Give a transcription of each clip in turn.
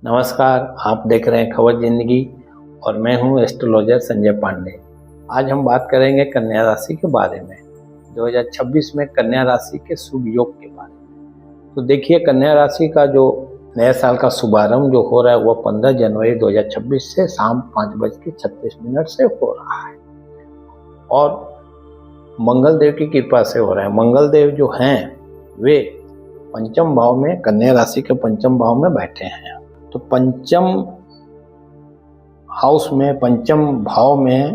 नमस्कार, आप देख रहे हैं खबर जिंदगी और मैं हूं एस्ट्रोलॉजर संजय पांडे। आज हम बात करेंगे कन्या राशि के बारे में, 2026 में कन्या राशि के शुभ योग के बारे में। तो देखिए, कन्या राशि का जो नए साल का शुभारंभ जो हो रहा है वो 15 जनवरी 2026 से शाम 5:36 से हो रहा है और मंगल देव की कृपा से हो रहा है। मंगल देव जो हैं वे पंचम भाव में, कन्या राशि के पंचम भाव में बैठे हैं। तो पंचम हाउस में, पंचम भाव में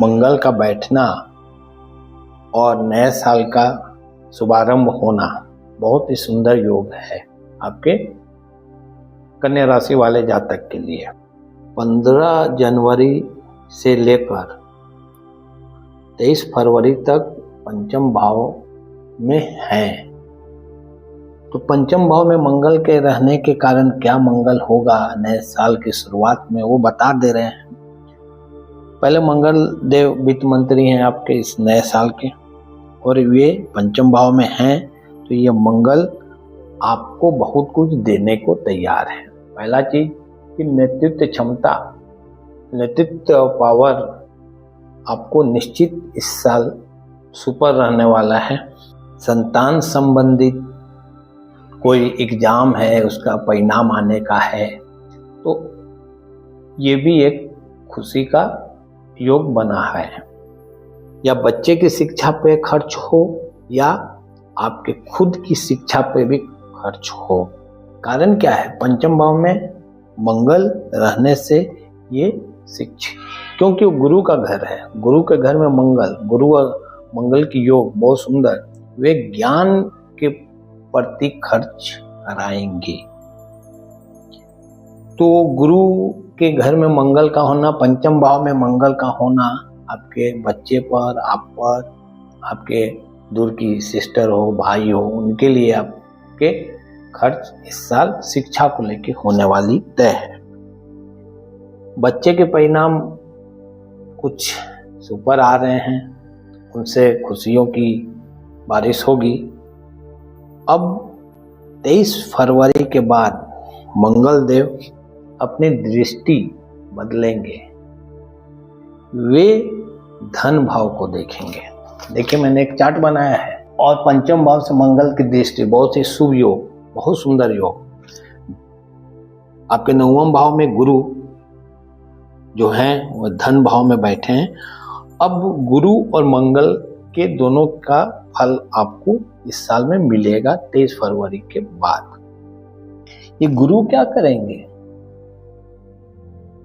मंगल का बैठना और नए साल का शुभारंभ होना बहुत ही सुंदर योग है आपके कन्या राशि वाले जातक के लिए। 15 जनवरी से लेकर 23 फरवरी तक पंचम भाव में हैं। तो पंचम भाव में मंगल के रहने के कारण क्या मंगल होगा नए साल की शुरुआत में, वो बता दे रहे हैं। पहले मंगल देव वित्त मंत्री हैं आपके इस नए साल के और वे पंचम भाव में हैं, तो ये मंगल आपको बहुत कुछ देने को तैयार है। पहला चीज कि नेतृत्व क्षमता, नेतृत्व पावर आपको निश्चित इस साल सुपर रहने वाला है। संतान संबंधित कोई एग्जाम है, उसका परिणाम आने का है, तो ये भी एक खुशी का योग बना है। या बच्चे की शिक्षा पे खर्च हो या आपके खुद की शिक्षा पे भी खर्च हो। कारण क्या है? पंचम भाव में मंगल रहने से ये शिक्षा, क्योंकि वो गुरु का घर है, गुरु के घर में मंगल, गुरु और मंगल की योग बहुत सुंदर, वे ज्ञान के प्रति खर्च कराएंगे। तो गुरु के घर में मंगल का होना, पंचम भाव में मंगल का होना आपके बच्चे पर, आप पर, आपके दूर की सिस्टर हो, भाई हो, उनके लिए आपके खर्च इस साल शिक्षा को लेकर होने वाली तय है। बच्चे के परिणाम कुछ सुपर आ रहे हैं, उनसे खुशियों की बारिश होगी। अब 23 फरवरी के बाद मंगल देव अपनी दृष्टि बदलेंगे, वे धन भाव को देखेंगे। देखिए, मैंने एक चार्ट बनाया है और पंचम भाव से मंगल की दृष्टि, बहुत ही शुभ योग, बहुत सुंदर योग। आपके 9वें भाव में गुरु जो हैं वो धन भाव में बैठे हैं। अब गुरु और मंगल के दोनों का फल आपको इस साल में मिलेगा 23 फरवरी के बाद। ये गुरु क्या करेंगे?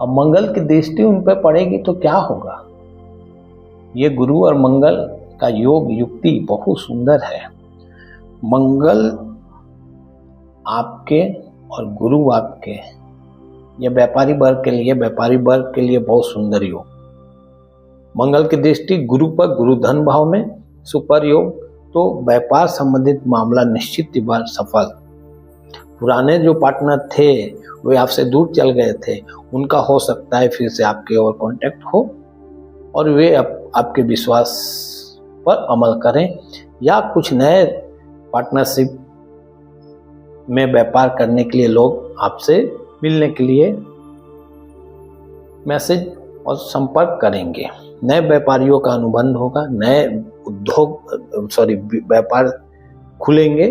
अब मंगल की दृष्टि उन पर पड़ेगी तो क्या होगा? ये गुरु और मंगल का योग, युक्ति बहुत सुंदर है। मंगल आपके और गुरु आपके, ये व्यापारी वर्ग के लिए बहुत सुंदर योग। मंगल की दृष्टि गुरु पर, गुरु धन भाव में सुपर योग, तो व्यापार संबंधित मामला निश्चित ही बार सफल। पुराने जो पार्टनर थे वे आपसे दूर चल गए थे, उनका हो सकता है फिर से आपके और कांटेक्ट हो और वे आपके विश्वास पर अमल करें, या कुछ नए पार्टनरशिप में व्यापार करने के लिए लोग आपसे मिलने के लिए मैसेज और संपर्क करेंगे। नए व्यापारियों का अनुबंध होगा, नए व्यापार खुलेंगे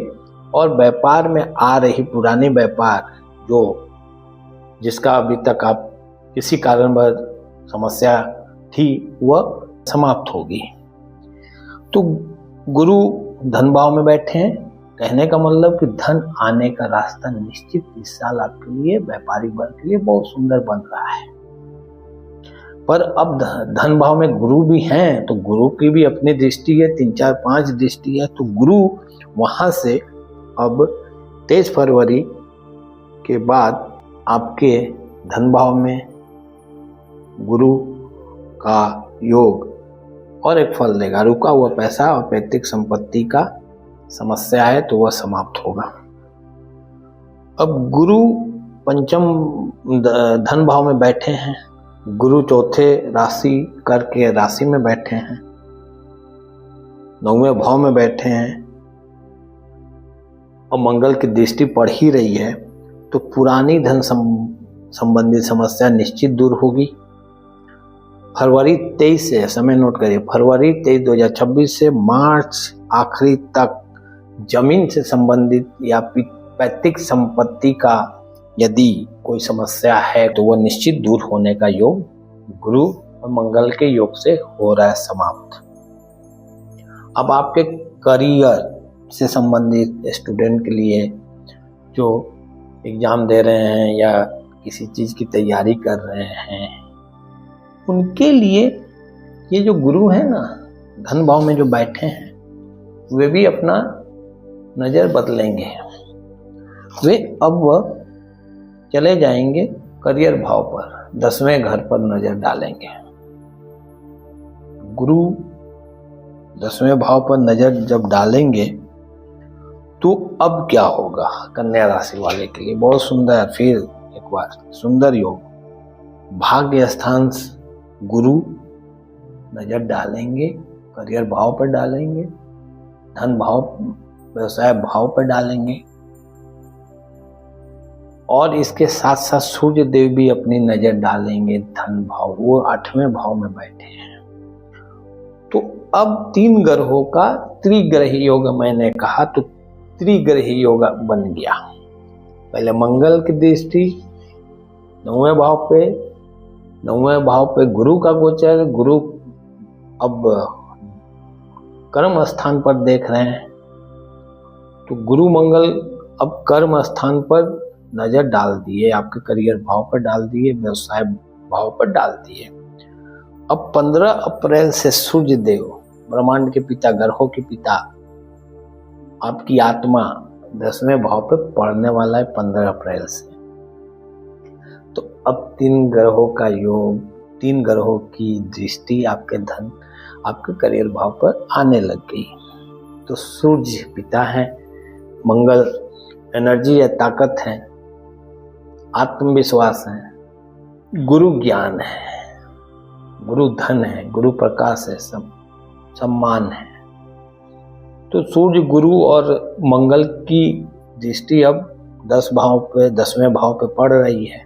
और व्यापार में आ रही पुरानी व्यापार जिसका अभी तक आप किसी कारणवश समस्या थी वह समाप्त होगी। तो गुरु धन भाव में बैठे हैं, कहने का मतलब कि धन आने का रास्ता निश्चित इस साल आपके लिए, व्यापारी वर्ग के लिए बहुत सुंदर बन रहा है। पर अब धन भाव में गुरु भी हैं, तो गुरु की भी अपनी दृष्टि है, 3, 4, 5 दृष्टि है। तो गुरु वहां से अब 23 फरवरी के बाद आपके धन भाव में गुरु का योग और एक फल देगा। रुका हुआ पैसा और पैतृक संपत्ति का समस्या है तो वह समाप्त होगा। अब गुरु पंचम धन भाव में बैठे हैं, गुरु चौथे राशि करके राशि में बैठे हैं, 9वें भाव में बैठे हैं और मंगल की दृष्टि पड़ ही रही है, तो पुरानी धन संबंधी समस्या निश्चित दूर होगी। फरवरी 23 से, समय नोट करिए, फरवरी 23 2026 से मार्च आखिरी तक जमीन से संबंधित या पैतृक संपत्ति का यदि कोई समस्या है तो वह निश्चित दूर होने का योग गुरु और मंगल के योग से हो रहा है समाप्त। अब आपके करियर से संबंधित स्टूडेंट के लिए जो एग्जाम दे रहे हैं या किसी चीज की तैयारी कर रहे हैं, उनके लिए ये जो गुरु है ना, धन भाव में जो बैठे हैं, वे भी अपना नजर बदलेंगे। वे अब चले जाएंगे करियर भाव पर, 10वें घर पर नजर डालेंगे। गुरु 10वें भाव पर नजर जब डालेंगे तो अब क्या होगा कन्या राशि वाले के लिए? बहुत सुंदर, फिर एक बार सुंदर योग। भाग्य स्थान गुरु नजर डालेंगे, करियर भाव पर डालेंगे, धन भाव, व्यवसाय भाव पर डालेंगे, और इसके साथ साथ सूर्य देव भी अपनी नजर डालेंगे धन भाव, वो 8वें भाव में बैठे हैं। तो अब 3 ग्रहों का त्रिग्रही योग, मैंने कहा तो त्रिग्रही योग बन गया। पहले मंगल की दृष्टि 9वें भाव पे गुरु का गोचर, गुरु अब कर्म स्थान पर देख रहे हैं, तो गुरु मंगल अब कर्म स्थान पर नजर डाल दिए, आपके करियर भाव पर डाल दिए, व्यवसाय भाव पर डाल दिए। अब 15 अप्रैल से सूर्य देव, ब्रह्मांड के पिता, ग्रहों के पिता, आपकी आत्मा 10वें भाव पे पढ़ने वाला है 15 अप्रैल से। तो अब 3 ग्रहों का योग, 3 ग्रहों की दृष्टि आपके धन, आपके करियर भाव पर आने लग गई। तो सूर्य पिता है, मंगल एनर्जी है, ताकत है, आत्मविश्वास है, गुरु ज्ञान है, गुरु धन है, गुरु प्रकाश है, सम्मान है। तो सूर्य, गुरु और मंगल की दृष्टि अब 10वें भाव पे पड़ रही है।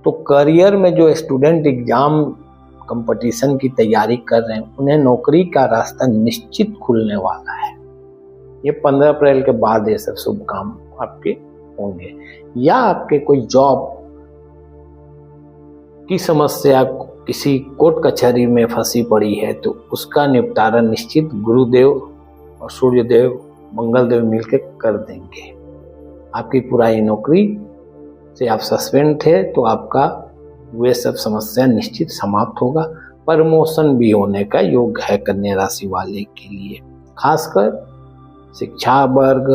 तो करियर में जो स्टूडेंट एग्जाम कंपटीशन की तैयारी कर रहे हैं, उन्हें नौकरी का रास्ता निश्चित खुलने वाला है। ये 15 अप्रैल के बाद ये सब शुभ काम आपके होंगे। या आपके कोई जॉब की समस्या किसी कोर्ट कचहरी में फंसी पड़ी है तो उसका निपटारा निश्चित गुरुदेव और सूर्यदेव, मंगल देव मिलकर कर देंगे। आपकी पुरानी नौकरी से आप सस्पेंड थे तो आपका वे सब समस्या निश्चित समाप्त होगा। प्रमोशन भी होने का योग है कन्या राशि वाले के लिए, खासकर शिक्षा वर्ग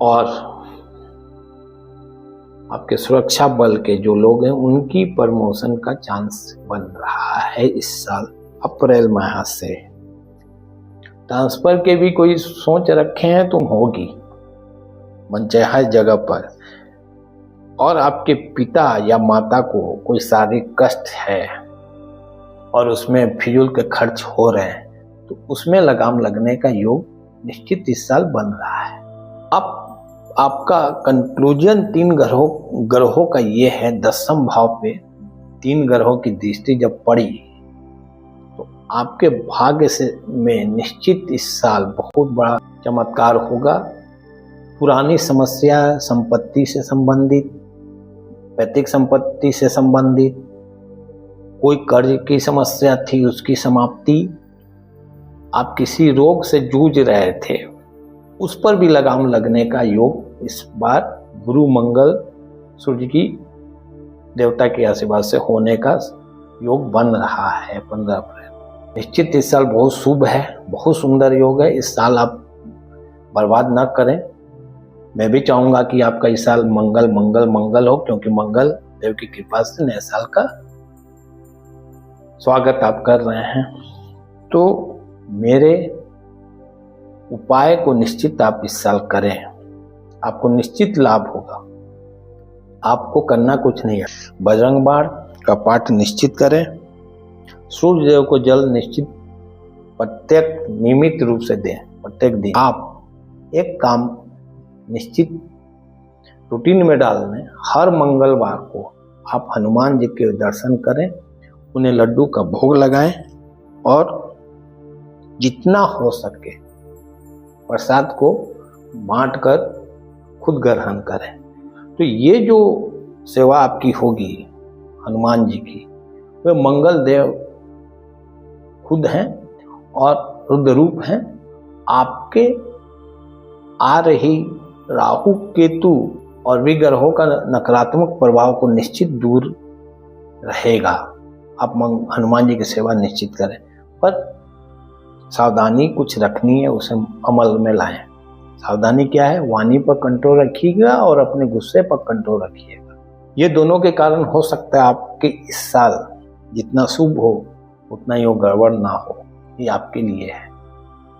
और आपके सुरक्षा बल के जो लोग हैं, उनकी प्रमोशन का चांस बन रहा है इस साल अप्रैल माह से। ट्रांसफर के भी कोई सोच रखे हैं तो होगी मनचाहा जगह पर। और आपके पिता या माता को कोई शारीरिक कष्ट है और उसमें फिजूल के खर्च हो रहे हैं तो उसमें लगाम लगने का योग निश्चित इस साल बन रहा है। अब आपका कंक्लूजन 3 ग्रहों का ये है, 10वें भाव पे 3 ग्रहों की दृष्टि जब पड़ी तो आपके भाग्य से में निश्चित इस साल बहुत बड़ा चमत्कार होगा। पुरानी समस्या, संपत्ति से संबंधित, पैतृक संपत्ति से संबंधित, कोई कर्ज की समस्या थी उसकी समाप्ति, आप किसी रोग से जूझ रहे थे उस पर भी लगाम लगने का योग इस बार गुरु मंगल सूर्य की देवता के आशीर्वाद से होने का योग बन रहा है 15 अप्रैल। निश्चित इस साल बहुत शुभ है, बहुत सुंदर योग है। इस साल आप बर्बाद ना करें। मैं भी चाहूंगा कि आपका इस साल मंगल मंगल मंगल हो, क्योंकि मंगल देव की कृपा से नए साल का स्वागत आप कर रहे हैं। तो मेरे उपाय को निश्चित आप इस साल करें, आपको निश्चित लाभ होगा। आपको करना कुछ नहीं है, बजरंग बाण का पाठ निश्चित करें, सूर्य देव को जल निश्चित प्रत्येक नियमित रूप से दें। प्रत्येक दिन आप एक काम निश्चित रूटीन में डाल लें। हर मंगलवार को आप हनुमान जी के दर्शन करें, उन्हें लड्डू का भोग लगाएं और जितना हो सके प्रसाद को बांटकर खुद ग्रहण करें। तो ये जो सेवा आपकी होगी हनुमान जी की, वे मंगल देव खुद हैं और रुद्र रूप हैं। आपके आ रही राहु केतु और भी ग्रहों का नकारात्मक प्रभाव को निश्चित दूर रहेगा। आप हनुमान जी की सेवा निश्चित करें, पर सावधानी कुछ रखनी है, उसे अमल में लाएं। सावधानी क्या है? वाणी पर कंट्रोल रखिएगा और अपने गुस्से पर कंट्रोल रखिएगा। ये दोनों के कारण हो सकता है आपके इस साल जितना शुभ हो उतना ही गड़बड़ ना हो। ये आपके लिए है।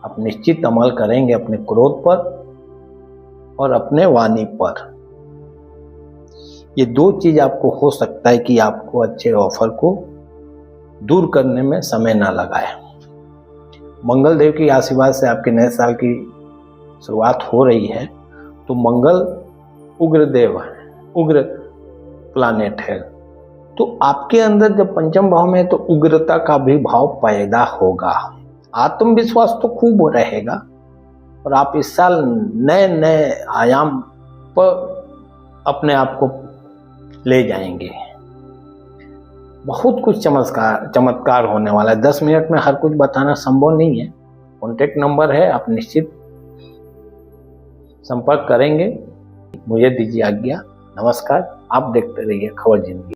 आप निश्चित अमल करेंगे अपने क्रोध पर और अपने वाणी पर। ये दो चीज आपको हो सकता है कि आपको अच्छे ऑफर को दूर करने में समय ना लगाए। मंगल देव की आशीर्वाद से आपके नए साल की शुरुआत हो रही है। तो मंगल उग्र देव है, उग्र प्लानेट है। तो आपके अंदर जब पंचम भाव में है तो उग्रता का भी भाव पैदा होगा। आत्मविश्वास तो खूब रहेगा और आप इस साल नए नए आयाम पर अपने आप को ले जाएंगे। बहुत कुछ चमत्कार होने वाला है। 10 मिनट में हर कुछ बताना संभव नहीं है। कॉन्टेक्ट नंबर है, आप निश्चित संपर्क करेंगे। मुझे दीजिए आज्ञा। नमस्कार। आप देखते रहिए खबर जिंदगी।